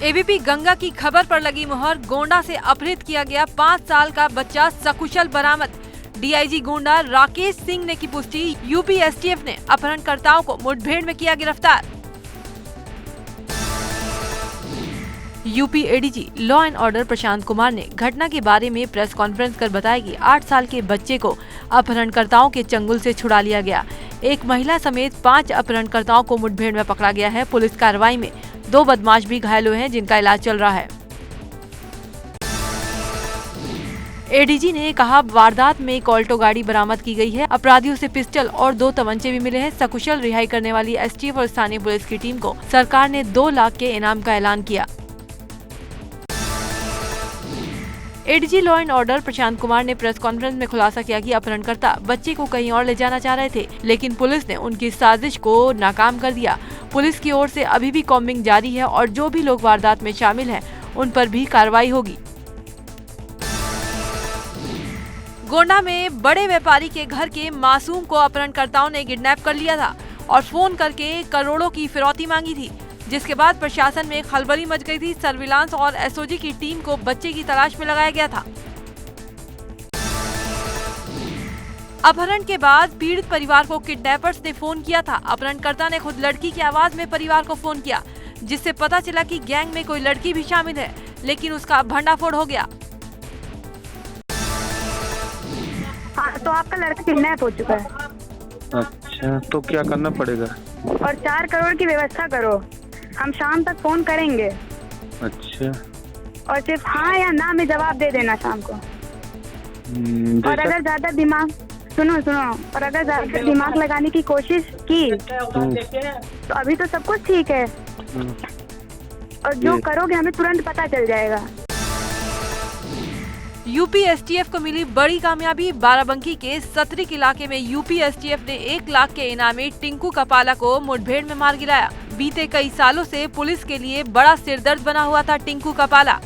ABP Ganga की खबर पर लगी मुहर। गोंडा से अपहृत किया गया 5 साल का बच्चा सकुशल बरामद। डीआईजी गोंडा राकेश सिंह ने की पुष्टि। यूपी एसटीएफ ने अपहरणकर्ताओं को मुठभेड़ में किया गिरफ्तार। UP ADG law and order Prashant Kumar ने घटना के बारे में प्रेस कॉन्फ्रेंस कर बताया कि 8 साल के बच्चे को अपहरणकर्ताओं के चंगुल से छुड़ा लिया गया। एक महिला समेत 5 अपहरणकर्ताओं को मुठभेड़ में पकड़ा गया है। पुलिस कार्रवाई में 2 बदमाश भी घायल हुए हैं, जिनका इलाज चल रहा है। एडीजी ने कहा, वारदात में एक ऑल्टो गाड़ी बरामद की गई है। अपराधियों से पिस्टल और 2 तमंचे भी मिले हैं। सकुशल रिहाई करने वाली एसटीएफ और स्थानीय पुलिस की टीम को सरकार ने 2 लाख के इनाम का ऐलान किया। ADG law and order Prashant Kumar ने प्रेस कॉन्फ्रेंस में खुलासा किया कि अपहरणकर्ता बच्चे को कहीं और ले जाना चाह रहे थे, लेकिन पुलिस ने उनकी साजिश को नाकाम कर दिया। पुलिस की ओर से अभी भी कॉम्बिंग जारी है और जो भी लोग वारदात में शामिल हैं, उन पर भी कार्रवाई होगी। गोंडा में बड़े व्यापारी के घर के मासूम को अपहरणकर्ताओं ने किडनैप कर लिया था और फोन करके करोड़ों की फिरौती मांगी थी, जिसके बाद प्रशासन में खलबली मच गई थी। सर्विलांस और एसओजी की टीम को बच्चे की तलाश में लगाया गया था। अपहरण के बाद पीड़ित परिवार को किडनैपर्स ने फोन किया था। अपहरणकर्ता ने खुद लड़की की आवाज में परिवार को फोन किया, जिससे पता चला कि गैंग में कोई लड़की भी शामिल है, लेकिन उसका भंडाफोड़ हो गया। हाँ, तो आपका लड़का किडनैप हो चुका है। अच्छा, तो क्या करना पड़ेगा? और 4 करोड़ की व्यवस्था करो, हम शाम तक फोन करेंगे। अच्छा, और सिर्फ हाँ या ना में जवाब दे देना शाम को। और अगर ज्यादा दिमाग सुनो और अगर ज्यादा दिमाग लगाने की कोशिश की तो अभी तो सब कुछ ठीक है, और जो करोगे हमें तुरंत पता चल जाएगा। यूपी एसटीएफ को मिली बड़ी कामयाबी। बाराबंकी के सतरिक इलाके में यूपी एसटीएफ ने 1 लाख के इनामी टिंकू कपाला को मुठभेड़ में मार गिराया। बीते कई सालों से पुलिस के लिए बड़ा सिरदर्द बना हुआ था टिंकू कपाला।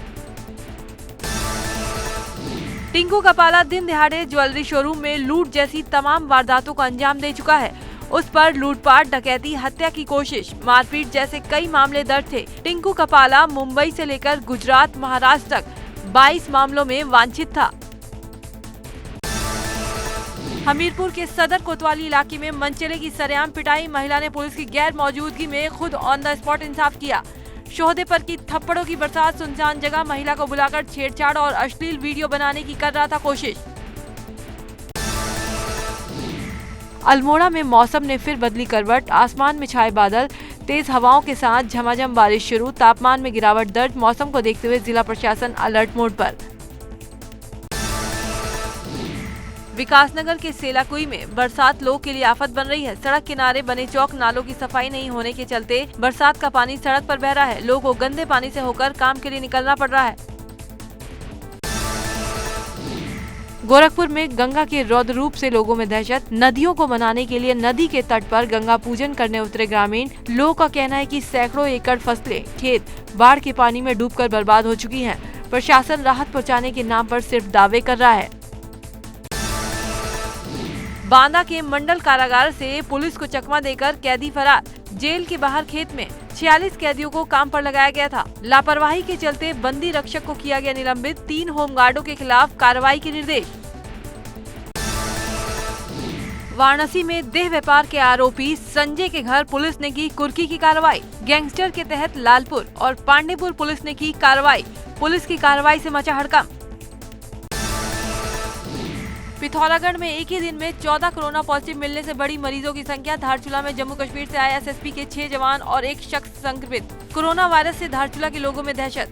टिंकू कपाला दिन दिहाड़े ज्वेलरी शोरूम में लूट जैसी तमाम वारदातों को अंजाम दे चुका है। उस पर लूटपाट, डकैती, हत्या की कोशिश, मारपीट जैसे कई मामले दर्ज थे। टिंकू कपाला मुंबई से लेकर गुजरात, महाराष्ट्र तक 22 मामलों में वांछित था। हमीरपुर के सदर कोतवाली इलाके में मनचले की सरेआम पिटाई। महिला ने पुलिस की गैर मौजूदगी में खुद ऑन द स्पॉट इंसाफ किया। शोहदे पर की थप्पड़ों की बरसात। सुनसान जगह महिला को बुलाकर छेड़छाड़ और अश्लील वीडियो बनाने की कर रहा था कोशिश। अल्मोड़ा में मौसम ने फिर बदली करवट। आसमान में छाए बादल, तेज हवाओं के साथ झमाझम बारिश शुरू। तापमान में गिरावट दर्ज। मौसम को देखते हुए जिला प्रशासन अलर्ट मोड पर। विकासनगर के सेलाकुई में बरसात लोगों के लिए आफत बन रही है। सड़क किनारे बने चौक नालों की सफाई नहीं होने के चलते बरसात का पानी सड़क पर बह रहा है। लोगों को गंदे पानी से होकर काम के लिए निकलना पड़ रहा है। गोरखपुर में गंगा के रौद्र रूप से लोगों में दहशत। नदियों को मनाने के लिए नदी के तट पर गंगा पूजन करने उतरे ग्रामीण। लोगों का कहना है कि सैकड़ों एकड़ फसलें, खेत बाढ़ के पानी में डूबकर बर्बाद हो चुकी हैं। प्रशासन राहत पहुंचाने के नाम पर सिर्फ दावे कर रहा है। बांदा के मंडल कारागार से पुलिस को चकमा देकर कैदी फरार। जेल के बाहर खेत में 46 कैदियों को काम पर लगाया गया था। लापरवाही के चलते बंदी रक्षक को किया गया निलंबित। 3 होमगार्डों के खिलाफ कार्रवाई के निर्देश। वाराणसी में देह व्यापार के आरोपी संजय के घर पुलिस ने की कुर्की की कार्रवाई। गैंगस्टर के तहत लालपुर और पांडेपुर पुलिस ने की कार्रवाई। पुलिस की कार्रवाई से मचा हड़कंप। पिथौरागढ़ में एक ही दिन में 14 कोरोना पॉजिटिव मिलने से बड़ी मरीजों की संख्या। धारचूला में जम्मू कश्मीर से आए एसएसपी के 6 जवान और 1 शख्स संक्रमित। कोरोना वायरस से धारचूला के लोगों में दहशत।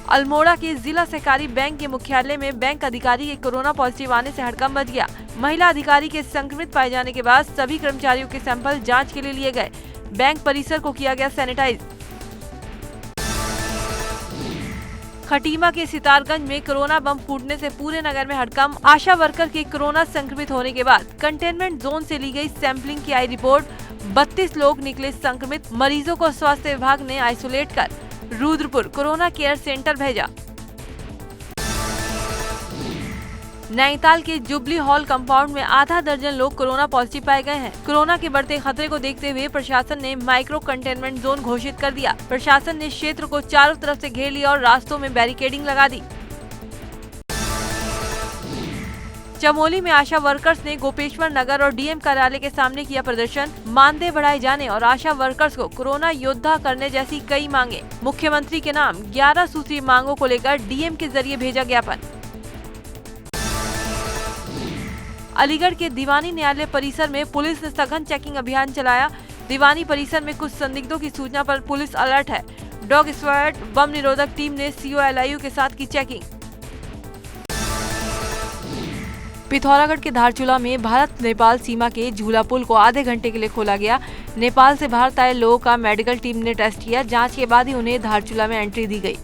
अल्मोड़ा के जिला सहकारी बैंक के मुख्यालय में बैंक अधिकारी के कोरोना पॉजिटिव आने से हड़कंप मच गया। महिला अधिकारी के संक्रमित पाए जाने के बाद सभी कर्मचारियों के सैंपल जांच के लिए लिए गए। बैंक परिसर को किया गया सैनिटाइज। खटीमा के सितारगंज में कोरोना बम फूटने से पूरे नगर में हड़कंप। आशा वर्कर के कोरोना संक्रमित होने के बाद कंटेनमेंट जोन से ली गई सैंपलिंग की आई रिपोर्ट। 32 लोग निकले संक्रमित। मरीजों को स्वास्थ्य विभाग ने आइसोलेट कर रुद्रपुर कोरोना केयर सेंटर भेजा। नैनीताल के जुबली हॉल कंपाउंड में आधा दर्जन लोग कोरोना पॉजिटिव पाए गए हैं। कोरोना के बढ़ते खतरे को देखते हुए प्रशासन ने माइक्रो कंटेनमेंट जोन घोषित कर दिया। प्रशासन ने क्षेत्र को चारों तरफ से घेर लिया और रास्तों में बैरिकेडिंग लगा दी। चमोली में आशा वर्कर्स ने गोपेश्वर नगर और डीएम कार्यालय के सामने किया प्रदर्शन। मानदेय बढ़ाए जाने और आशा वर्कर्स को कोरोना योद्धा करने जैसी कई मांगे। मुख्यमंत्री के नाम 11 सूत्रीय मांगों को लेकर डीएम के जरिए भेजा ज्ञापन। अलीगढ़ के दीवानी न्यायालय परिसर में पुलिस ने सघन चेकिंग अभियान चलाया। दीवानी परिसर में कुछ संदिग्धों की सूचना पर पुलिस अलर्ट है। डॉग स्क्वाड बम निरोधक टीम ने COLIU के साथ की चेकिंग। पिथौरागढ़ के धारचूला में भारत नेपाल सीमा के झूला पुल को आधे घंटे के लिए खोला गया। नेपाल से भारत आए लोगों का मेडिकल टीम ने टेस्ट किया। जांच के बाद ही उन्हें धारचूला में एंट्री दी गई।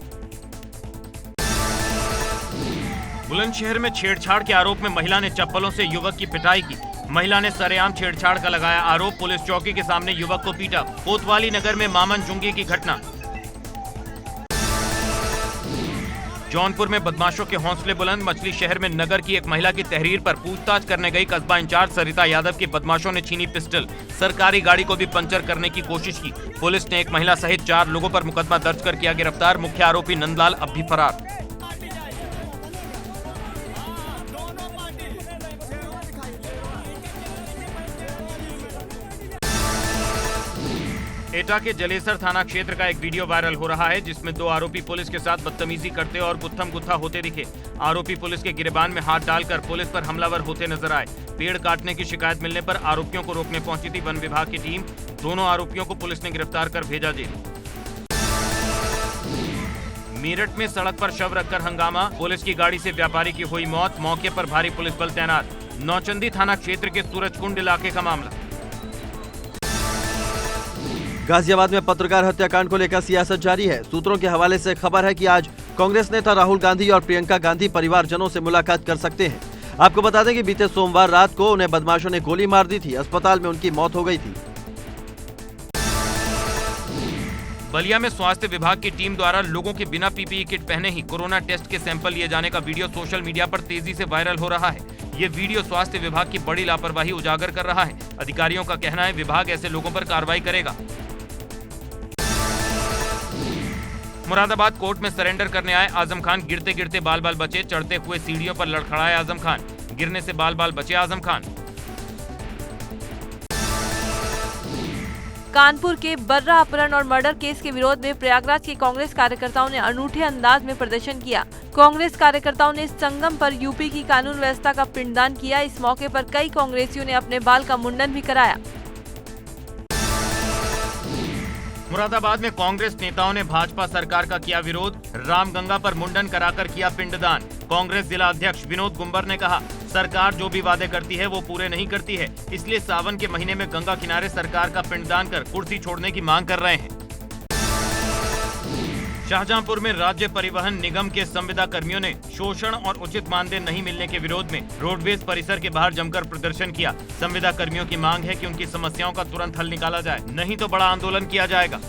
बुलंदशहर में छेड़छाड़ के आरोप में महिला ने चप्पलों से युवक की पिटाई की। महिला ने सरेआम छेड़छाड़ का लगाया आरोप। पुलिस चौकी के सामने युवक को पीटा। कोतवाली नगर में मामन चुंगी की घटना। जौनपुर में बदमाशों के हौसले बुलंद। मछली शहर में नगर की एक महिला की तहरीर पर पूछताछ करने गई कस्बा इंचार्ज सरिता यादव की बदमाशों ने छीनी पिस्टल। सरकारी गाड़ी को भी पंचर करने की कोशिश की। पुलिस ने एक महिला सहित 4 लोगों पर मुकदमा दर्ज कर किया गिरफ्तार। मुख्य आरोपी नंदलाल अब भी फरार। एटा के जलेसर थाना क्षेत्र का एक वीडियो वायरल हो रहा है जिसमें 2 आरोपी पुलिस के साथ बदतमीजी करते और गुत्थम गुत्था होते दिखे। आरोपी पुलिस के गिरेबान में हाथ डालकर पुलिस पर हमलावर होते नजर आए। पेड़ काटने की शिकायत मिलने पर आरोपियों को रोकने पहुंची थी वन विभाग की टीम। दोनों आरोपियों को पुलिस ने गिरफ्तार कर भेजा जेल। मेरठ में सड़क पर शव रखकर हंगामा। पुलिस की गाड़ी से व्यापारी की हुई मौत। मौके पर भारी पुलिस बल तैनात। नौचंदी थाना क्षेत्र के सूरजकुंड इलाके का मामला। गाजियाबाद में पत्रकार हत्याकांड को लेकर सियासत जारी है। सूत्रों के हवाले से खबर है कि आज कांग्रेस नेता राहुल गांधी और प्रियंका गांधी परिवारजनों से मुलाकात कर सकते हैं। आपको बता दें कि बीते सोमवार रात को उन्हें बदमाशों ने गोली मार दी थी। अस्पताल में उनकी मौत हो गई थी। बलिया में स्वास्थ्य विभाग की टीम द्वारा लोगों के बिना PPE किट पहने ही कोरोना टेस्ट के सैंपल लिए जाने का वीडियो सोशल मीडिया पर तेजी से वायरल हो रहा है। ये वीडियो स्वास्थ्य विभाग की बड़ी लापरवाही उजागर कर रहा है। अधिकारियों का कहना है विभाग ऐसे लोगों पर कार्रवाई करेगा। मुरादाबाद कोर्ट में सरेंडर करने आए आजम खान गिरते गिरते बाल बाल बचे। चढ़ते हुए सीढ़ियों पर लड़खड़ाए आजम खान। गिरने से बाल बाल बचे आजम खान। कानपुर के बर्रा अपहरण और मर्डर केस के विरोध में प्रयागराज के कांग्रेस कार्यकर्ताओं ने अनूठे अंदाज में प्रदर्शन किया। कांग्रेस कार्यकर्ताओं ने संगम पर यूपी की कानून व्यवस्था का पिंडदान किया। इस मौके पर कई कांग्रेसियों ने अपने बाल का मुंडन भी कराया। मुरादाबाद में कांग्रेस नेताओं ने भाजपा सरकार का किया विरोध। रामगंगा पर मुंडन कराकर किया पिंडदान। कांग्रेस जिला अध्यक्ष विनोद गुंबर ने कहा सरकार जो भी वादे करती है वो पूरे नहीं करती है, इसलिए सावन के महीने में गंगा किनारे सरकार का पिंडदान कर कुर्सी छोड़ने की मांग कर रहे हैं। शाहजहांपुर में राज्य परिवहन निगम के संविदा कर्मियों ने शोषण और उचित मानदेय नहीं मिलने के विरोध में रोडवेज परिसर के बाहर जमकर प्रदर्शन किया। संविदा कर्मियों की मांग है कि उनकी समस्याओं का तुरंत हल निकाला जाए, नहीं तो बड़ा आंदोलन किया जाएगा।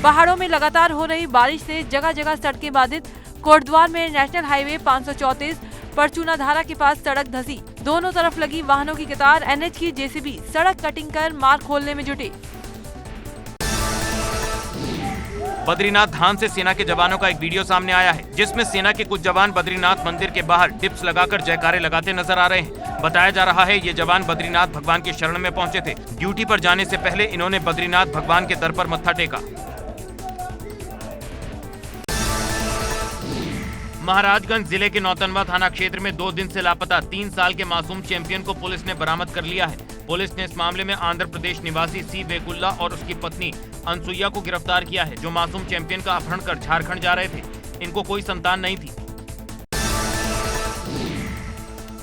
पहाड़ों में लगातार हो रही बारिश से जगह जगह सड़कें बाधित। कोटद्वार में नेशनल हाईवे 534 परचूना धारा के पास सड़क धंसी। दोनों तरफ लगी वाहनों की कतार। NH की JCB सड़क कटिंग कर मार्ग खोलने में जुटी। बद्रीनाथ धाम से सेना के जवानों का एक वीडियो सामने आया है जिसमें सेना के कुछ जवान बद्रीनाथ मंदिर के बाहर डिप्स लगाकर जयकारे लगाते नजर आ रहे हैं। बताया जा रहा है ये जवान बद्रीनाथ भगवान के शरण में पहुंचे थे। ड्यूटी पर जाने से पहले इन्होंने बद्रीनाथ भगवान के दर पर मत्था टेका। महाराजगंज जिले के नौतनवा थाना क्षेत्र में 2 दिन से लापता 3 साल के मासूम चैंपियन को पुलिस ने बरामद कर लिया है। पुलिस ने इस मामले में आंध्र प्रदेश निवासी सी वेकुल्ला और उसकी पत्नी अनसुईया को गिरफ्तार किया है, जो मासूम चैंपियन का अपहरण कर झारखंड जा रहे थे। इनको कोई संतान नहीं थी।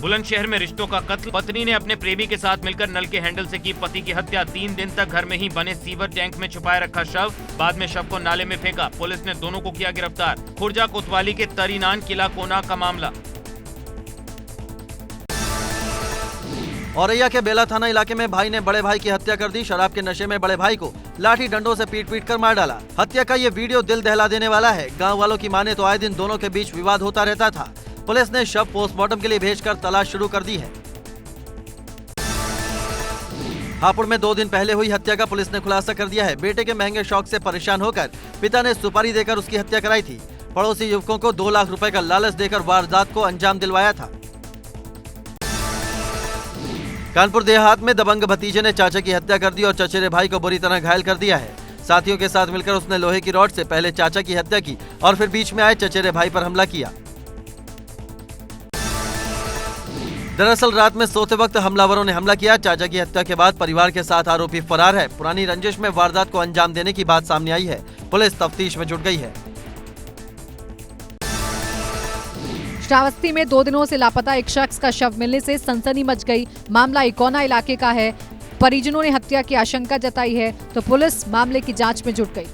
बुलंदशहर में रिश्तों का कत्ल। पत्नी ने अपने प्रेमी के साथ मिलकर नल के हैंडल से की पति की हत्या। 3 दिन तक घर में ही बने सीवर टैंक में छुपाए रखा शव। बाद में शव को नाले में फेंका। पुलिस ने दोनों को किया गिरफ्तार। खुर्जा कोतवाली के तरीनान किला कोना का मामला। औरैया के बेला थाना इलाके में भाई ने बड़े भाई की हत्या कर दी। शराब के नशे में बड़े भाई को लाठी डंडों से पीट कर मार डाला। हत्या का ये वीडियो दिल दहला देने वाला है। गांव वालों की माने तो आए दिन दोनों के बीच विवाद होता रहता था। पुलिस ने शव पोस्टमार्टम के लिए भेजकर तलाश शुरू कर दी है। हापुड़ में 2 दिन पहले हुई हत्या का पुलिस ने खुलासा कर दिया है। बेटे के महंगे शौक से परेशान होकर पिता ने सुपारी देकर उसकी हत्या कराई थी। पड़ोसी युवकों को 2 लाख रुपए का लालच देकर वारदात को अंजाम दिलवाया था। कानपुर देहात में दबंग भतीजे ने चाचा की हत्या कर दी और चचेरे भाई को बुरी तरह घायल कर दिया है। साथियों के साथ मिलकर उसने लोहे की रॉड से पहले चाचा की हत्या की और फिर बीच में आए चचेरे भाई पर हमला किया। दरअसल रात में सोते वक्त हमलावरों ने हमला किया। चाचा की हत्या के बाद परिवार के साथ आरोपी फरार है। पुरानी रंजिश में वारदात को अंजाम देने की बात सामने आई है। पुलिस तफ्तीश में जुट गई है। श्रावस्ती में 2 दिनों से लापता एक शख्स का शव मिलने से सनसनी मच गई। मामला इकोना इलाके का है। परिजनों ने हत्या की आशंका जताई है तो पुलिस मामले की जांच में जुट गई।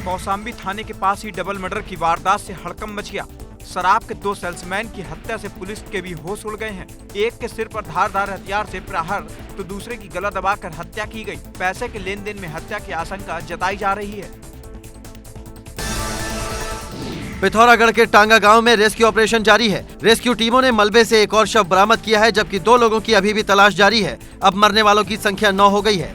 कौशाम्बी थाने के पास ही डबल मर्डर की वारदात से हड़कंप मच गया। शराब के 2 सेल्समैन की हत्या से पुलिस के भी होश उड़ गए हैं। एक के सिर पर धारदार हथियार से प्रहार तो दूसरे की गला दबाकर हत्या की गई। पैसे के लेन देन में हत्या की आशंका जताई जा रही है। पिथौरागढ़ के टांगा गांव में रेस्क्यू ऑपरेशन जारी है। रेस्क्यू टीमों ने मलबे से एक और शव बरामद किया है, जबकि 2 लोगों की अभी भी तलाश जारी है। अब मरने वालों की संख्या 9 हो गई है।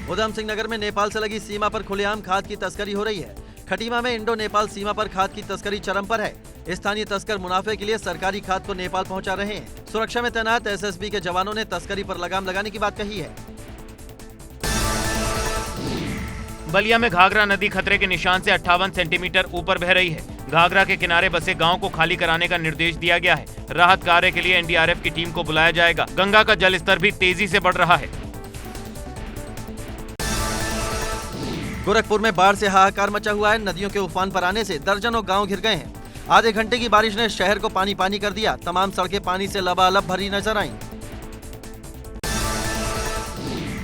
उधम सिंह नगर में नेपाल से लगी सीमा पर खुलेआम खाद की तस्करी हो रही है। खटीमा में इंडो नेपाल सीमा पर खाद की तस्करी चरम पर है। स्थानीय तस्कर मुनाफे के लिए सरकारी खाद को नेपाल पहुंचा रहे हैं। सुरक्षा में तैनात एसएसबी के जवानों ने तस्करी पर लगाम लगाने की बात कही है। बलिया में घाघरा नदी खतरे के निशान से 58 सेंटीमीटर ऊपर बह रही है। घाघरा के किनारे बसे गांव को खाली कराने का निर्देश दिया गया है। राहत कार्य के लिए एनडीआरएफ की टीम को बुलाया जाएगा। गंगा का जलस्तर भी तेजी से बढ़ रहा है। गोरखपुर में बाढ़ से हाहाकार मचा हुआ है। नदियों के उफान पर आने से दर्जनों गांव घिर गए हैं। आधे घंटे की बारिश ने शहर को पानी पानी कर दिया। तमाम सड़कें पानी से लबालब भरी नजर आईं।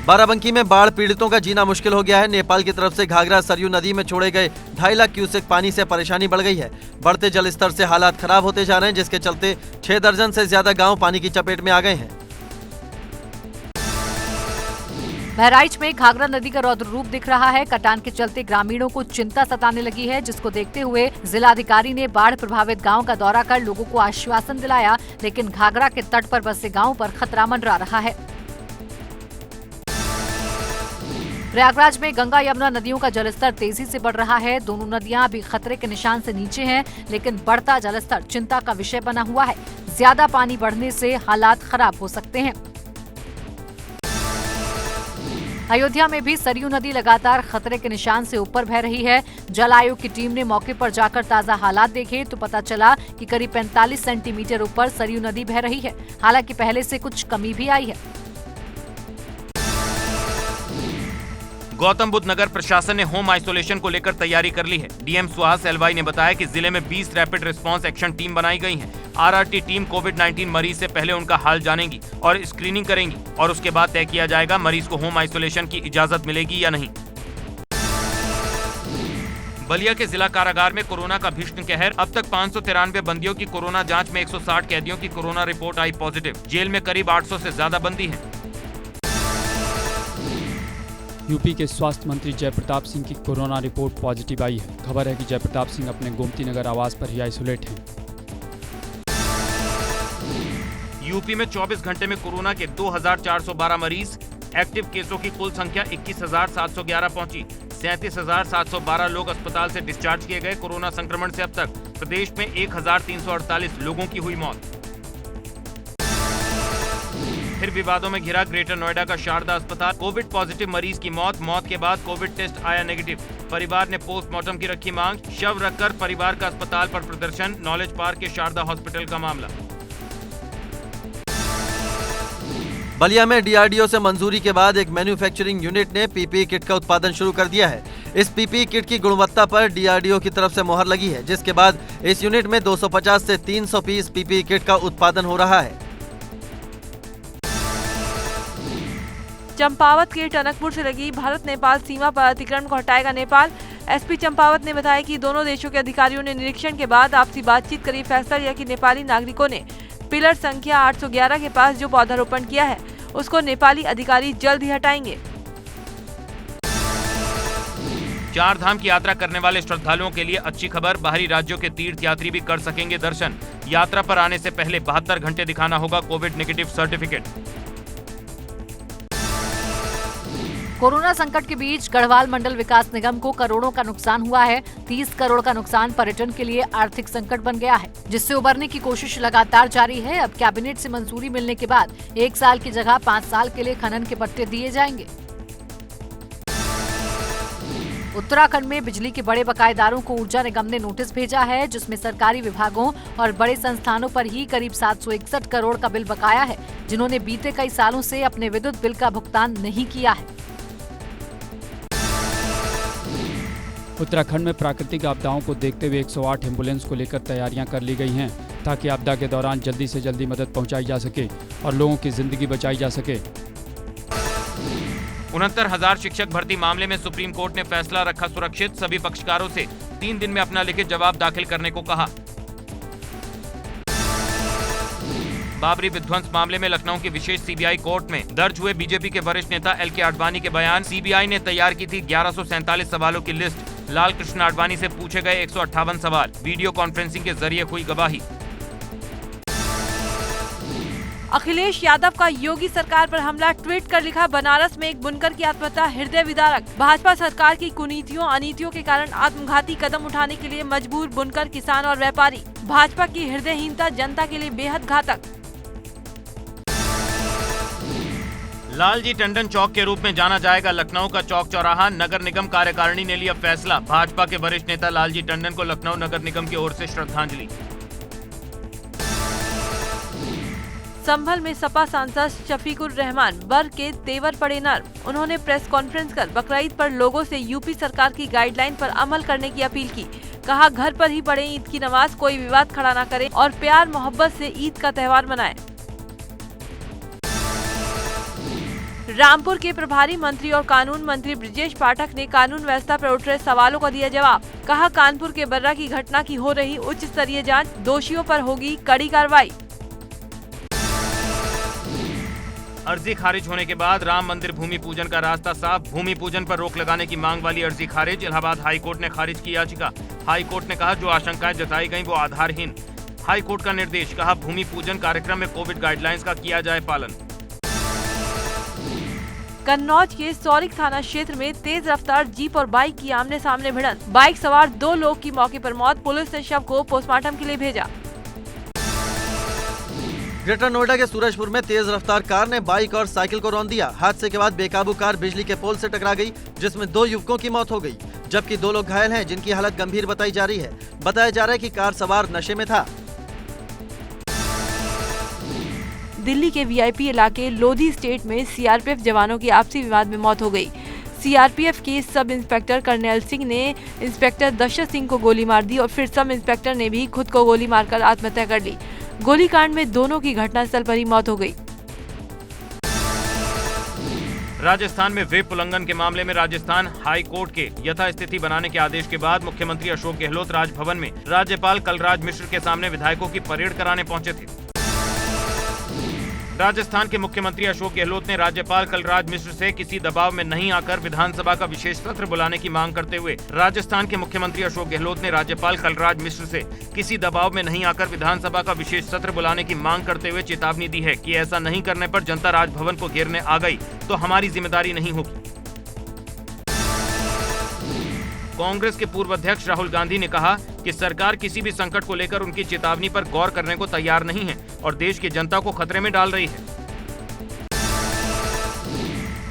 बाराबंकी में बाढ़ पीड़ितों का जीना मुश्किल हो गया है। नेपाल की तरफ से घाघरा सरयू नदी में छोड़े गए 2.5 लाख क्यूसेक पानी से परेशानी बढ़ गई है। बढ़ते जलस्तर से हालात खराब होते जा रहे हैं, जिसके चलते 6 दर्जन से ज्यादा गांव पानी की चपेट में आ गए हैं। बहराइच में घाघरा नदी का रौद्र रूप दिख रहा है। कटान के चलते ग्रामीणों को चिंता सताने लगी है, जिसको देखते हुए जिलाधिकारी ने बाढ़ प्रभावित गांव का दौरा कर लोगों को आश्वासन दिलाया, लेकिन घाघरा के तट पर बसे गांवों पर खतरा मंडरा रहा है। प्रयागराज में गंगा यमुना नदियों का जलस्तर तेजी से बढ़ रहा है। दोनों नदियां अभी खतरे के निशान से नीचे हैं, लेकिन बढ़ता जलस्तर चिंता का विषय बना हुआ है। ज्यादा पानी बढ़ने से हालात खराब हो सकते हैं। अयोध्या में भी सरयू नदी लगातार खतरे के निशान से ऊपर बह रही है। जल आयोग की टीम ने मौके पर जाकर ताजा हालात देखे तो पता चला कि करीब 45 सेंटीमीटर ऊपर सरयू नदी बह रही है। हालांकि पहले से कुछ कमी भी आई है। गौतम बुद्ध नगर प्रशासन ने होम आइसोलेशन को लेकर तैयारी कर ली है। डीएम सुहास एलवाई ने बताया कि जिले में 20 रैपिड रिस्पांस एक्शन टीम बनाई गई है। आरआरटी टीम कोविड-19 मरीज से पहले उनका हाल जानेगी और स्क्रीनिंग करेंगी और उसके बाद तय किया जाएगा मरीज को होम आइसोलेशन की इजाजत मिलेगी या नहीं। बलिया के जिला कारागार में कोरोना का भीषण कहर। अब तक 593 बंदियों की कोरोना जांच में 160 कैदियों की कोरोना रिपोर्ट आई पॉजिटिव। जेल में करीब 800 से ज्यादा बंदी हैं। यूपी के स्वास्थ्य मंत्री जयप्रताप सिंह की कोरोना रिपोर्ट पॉजिटिव आई है। खबर है कि जयप्रताप सिंह अपने गोमती नगर आवास पर ही आइसोलेट हैं। यूपी में 24 घंटे में कोरोना के 2412 मरीज। एक्टिव केसों की कुल संख्या 21,711 पहुंची। 37,712 लोग अस्पताल से डिस्चार्ज किए गए। कोरोना संक्रमण से अब तक प्रदेश में 1,348 लोगों की हुई मौत। फिर विवादों में घिरा ग्रेटर नोएडा का शारदा अस्पताल। कोविड पॉजिटिव मरीज की मौत के बाद कोविड टेस्ट आया नेगेटिव। परिवार ने पोस्टमार्टम की रखी मांग। शव रखकर परिवार का अस्पताल पर प्रदर्शन। नॉलेज पार्क के शारदा हॉस्पिटल का मामला। बलिया में डीआरडीओ से मंजूरी के बाद एक मैन्युफैक्चरिंग यूनिट ने पीपीई किट का उत्पादन शुरू कर दिया है। इस पीपीई किट की गुणवत्ता पर डीआरडीओ की तरफ से मोहर लगी है, जिसके बाद इस यूनिट में 250 से 300 पीस पीपीई किट का उत्पादन हो रहा है। चंपावत के टनकपुर से लगी भारत नेपाल सीमा पर अतिक्रमण को हटाएगा नेपाल। एसपी चंपावत ने बताया कि दोनों देशों के अधिकारियों ने निरीक्षण के बाद आपसी बातचीत कर फैसला लिया कि नेपाली नागरिकों ने पिलर संख्या 811 के पास जो पौधारोपण किया है उसको नेपाली अधिकारी जल्द ही हटाएंगे। चार धाम की यात्रा करने वाले श्रद्धालुओं के लिए अच्छी खबर, बाहरी राज्यों के तीर्थ यात्री भी कर सकेंगे दर्शन। यात्रा पर आने से पहले 72 घंटे दिखाना होगा कोविड नेगेटिव सर्टिफिकेट। कोरोना संकट के बीच गढ़वाल मंडल विकास निगम को करोड़ों का नुकसान हुआ है। 30 करोड़ का नुकसान पर्यटन के लिए आर्थिक संकट बन गया है, जिससे उबरने की कोशिश लगातार जारी है। अब कैबिनेट से मंजूरी मिलने के बाद 1 साल की जगह 5 साल के लिए खनन के पट्टे दिए जाएंगे। उत्तराखंड में बिजली के बड़े बकायेदारों को ऊर्जा निगम ने नोटिस भेजा है, जिसमें सरकारी विभागों और बड़े संस्थानों पर ही करीब 761 करोड़ का बिल बकाया है, जिन्होंने बीते कई सालों से अपने विद्युत बिल का भुगतान नहीं किया है। उत्तराखंड में प्राकृतिक आपदाओं को देखते हुए 108 एम्बुलेंस को लेकर तैयारियां कर ली गई हैं, ताकि आपदा के दौरान जल्दी से जल्दी मदद पहुंचाई जा सके और लोगों की जिंदगी बचाई जा सके। 69,000 शिक्षक भर्ती मामले में सुप्रीम कोर्ट ने फैसला रखा सुरक्षित। सभी पक्षकारों से 3 दिन में अपना लिखित जवाब दाखिल करने को कहा। बाबरी विध्वंस मामले में लखनऊ की विशेष सीबीआई कोर्ट में दर्ज हुए बीजेपी के वरिष्ठ नेता एल के आडवाणी के बयान। सीबीआई ने तैयार की थी 1147 सवालों की लिस्ट। लाल कृष्ण आडवाणी से पूछे गए 158 सवाल। वीडियो कॉन्फ्रेंसिंग के जरिए हुई गवाही। अखिलेश यादव का योगी सरकार पर हमला, ट्वीट कर लिखा, बनारस में एक बुनकर की आत्महत्या हृदय विदारक। भाजपा सरकार की कुनीतियों अनीतियों के कारण आत्मघाती कदम उठाने के लिए मजबूर बुनकर, किसान और व्यापारी। भाजपा की हृदयहीनता जनता के लिए बेहद घातक। लालजी टंडन चौक के रूप में जाना जाएगा लखनऊ का चौक चौराहा। नगर निगम कार्यकारिणी ने लिया फैसला। भाजपा के वरिष्ठ नेता लालजी टंडन को लखनऊ नगर निगम की ओर से श्रद्धांजलि। संभल में सपा सांसद शफीकुर रहमान बर के तेवर पड़े नर्म। उन्होंने प्रेस कॉन्फ्रेंस कर बकरीद पर लोगों से यूपी सरकार की गाइडलाइन पर अमल करने की अपील की। कहा, घर पर ही पढ़ें ईद की नमाज, कोई विवाद खड़ा न करें और प्यार मोहब्बत से ईद का त्योहार मनाएं। रामपुर के प्रभारी मंत्री और कानून मंत्री ब्रिजेश पाठक ने कानून व्यवस्था पर उठ रहे सवालों का दिया जवाब। कहा, कानपुर के बर्रा की घटना की हो रही उच्च स्तरीय जांच, दोषियों पर होगी कड़ी कार्रवाई। अर्जी खारिज होने के बाद राम मंदिर भूमि पूजन का रास्ता साफ। भूमि पूजन पर रोक लगाने की मांग वाली अर्जी खारिज। इलाहाबाद हाईकोर्ट ने खारिज की याचिका। हाईकोर्ट ने कहा, जो आशंकाएं जताई गईं वो आधारहीन। हाईकोर्ट का निर्देश। कहा, भूमि पूजन कार्यक्रम में कोविड गाइडलाइंस का किया जाए पालन। कन्नौज के सौरिक थाना क्षेत्र में तेज रफ्तार जीप और बाइक की आमने सामने भिड़ंत। बाइक सवार 2 लोग की मौके पर मौत। पुलिस ने शव को पोस्टमार्टम के लिए भेजा। ग्रेटर नोएडा के सूरजपुर में तेज रफ्तार कार ने बाइक और साइकिल को रौंद दिया। हादसे के बाद बेकाबू कार बिजली के पोल से टकरा गई, जिसमें 2 युवकों की मौत हो गई, जबकि 2 लोग घायल हैं, जिनकी हालत गंभीर बताई जा रही है। बताया जा रहा है कि कार सवार नशे में था। दिल्ली के वीआईपी इलाके लोधी स्टेट में सीआरपीएफ जवानों की आपसी विवाद में मौत हो गई। सीआरपीएफ के सब इंस्पेक्टर कर्नल सिंह ने इंस्पेक्टर दशरथ सिंह को गोली मार दी और फिर सब इंस्पेक्टर ने भी खुद को गोली मारकर आत्महत्या कर ली। गोलीकांड में दोनों की घटनास्थल पर ही मौत हो गई। राजस्थान में व्हिप उल्लंघन के मामले में राजस्थान हाई कोर्ट के यथास्थिति बनाने के आदेश के बाद मुख्यमंत्री अशोक गहलोत राजभवन में राज्यपाल कलराज मिश्र के सामने विधायकों की परेड कराने पहुंचे थे। राजस्थान के मुख्यमंत्री अशोक गहलोत ने राज्यपाल कलराज मिश्र से किसी दबाव में नहीं आकर विधानसभा का विशेष सत्र बुलाने की मांग करते हुए राजस्थान के मुख्यमंत्री अशोक गहलोत ने राज्यपाल कलराज मिश्र से किसी दबाव में नहीं आकर विधानसभा का विशेष सत्र बुलाने की मांग करते हुए चेतावनी दी है कि ऐसा नहीं करने पर जनता राजभवन को घेरने आ गई तो हमारी जिम्मेदारी नहीं होगी। कांग्रेस के पूर्व अध्यक्ष राहुल गांधी ने कहा कि सरकार किसी भी संकट को लेकर उनकी चेतावनी पर गौर करने को तैयार नहीं है और देश की जनता को खतरे में डाल रही है।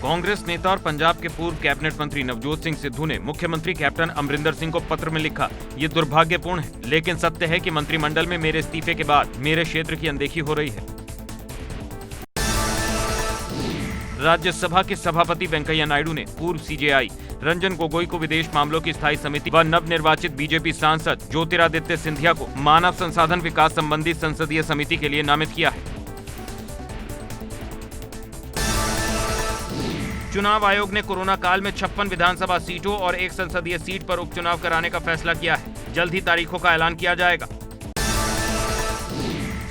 कांग्रेस नेता और पंजाब के पूर्व कैबिनेट मंत्री नवजोत सिंह सिद्धू ने मुख्यमंत्री कैप्टन अमरिंदर सिंह को पत्र में लिखा, ये दुर्भाग्यपूर्ण है, लेकिन सत्य है कि मंत्रिमंडल में मेरे इस्तीफे के बाद मेरे क्षेत्र की अनदेखी हो रही है। राज्यसभा के सभापति वेंकैया नायडू ने पूर्व सीजेआई रंजन गोगोई को विदेश मामलों की स्थायी समिति व नवनिर्वाचित बीजेपी सांसद ज्योतिरादित्य सिंधिया को मानव संसाधन विकास संबंधी संसदीय समिति के लिए नामित किया है। चुनाव आयोग ने कोरोना काल में 56 विधानसभा सीटों और 1 संसदीय सीट पर उपचुनाव कराने का फैसला किया है। जल्द ही तारीखों का ऐलान किया जाएगा।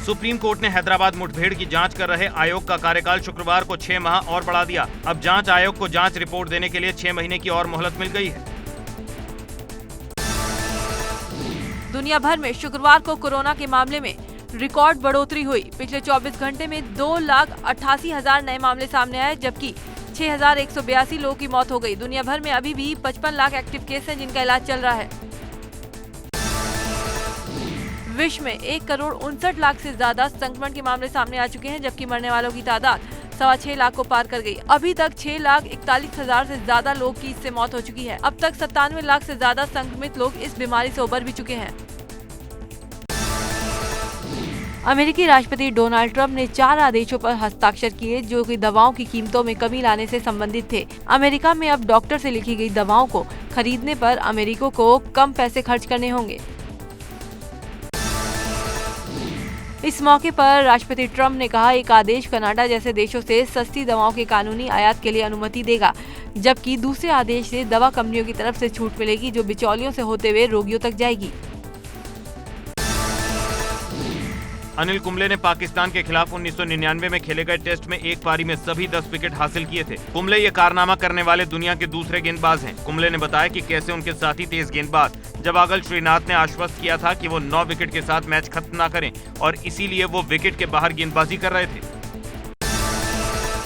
सुप्रीम कोर्ट ने हैदराबाद मुठभेड़ की जांच कर रहे आयोग का कार्यकाल शुक्रवार को 6 माह और बढ़ा दिया। अब जांच आयोग को जांच रिपोर्ट देने के लिए 6 महीने की और मोहलत मिल गई है। दुनिया भर में शुक्रवार को कोरोना के मामले में रिकॉर्ड बढ़ोतरी हुई। पिछले 24 घंटे में 2,88,000 नए मामले सामने आए, जबकि 6,182 लोगों की मौत हो गई। दुनिया भर में अभी भी 55 लाख एक्टिव केस हैं जिनका इलाज चल रहा है। विश्व में 1,59,00,000 से ज्यादा संक्रमण के मामले सामने आ चुके हैं, जबकि मरने वालों की तादाद 6.25 लाख को पार कर गई। अभी तक 6,41,000 से ज्यादा लोग की इससे मौत हो चुकी है। अब तक 97 लाख से ज्यादा संक्रमित लोग इस बीमारी से उबर भी चुके हैं। अमेरिकी राष्ट्रपति डोनाल्ड ट्रंप ने 4 आदेशों पर हस्ताक्षर किए जो कि दवाओं की कीमतों में कमी लाने से संबंधित थे। अमेरिका में अब डॉक्टर से लिखी गई दवाओं को खरीदने पर अमेरिकियों को कम पैसे खर्च करने होंगे। इस मौके पर राष्ट्रपति ट्रंप ने कहा, एक आदेश कनाडा जैसे देशों से सस्ती दवाओं के कानूनी आयात के लिए अनुमति देगा, जबकि दूसरे आदेश से दवा कंपनियों की तरफ से छूट मिलेगी जो बिचौलियों से होते हुए रोगियों तक जाएगी। अनिल कुंबले ने पाकिस्तान के खिलाफ 1999 में खेले गए टेस्ट में एक पारी में सभी 10 विकेट हासिल किए थे। कुंबले ये कारनामा करने वाले दुनिया के दूसरे गेंदबाज हैं। कुंबले ने बताया कि कैसे उनके साथी तेज गेंदबाज जवागल श्रीनाथ ने आश्वस्त किया था कि वो 9 विकेट के साथ मैच खत्म न करें और इसीलिए वो विकेट के बाहर गेंदबाजी कर रहे थे।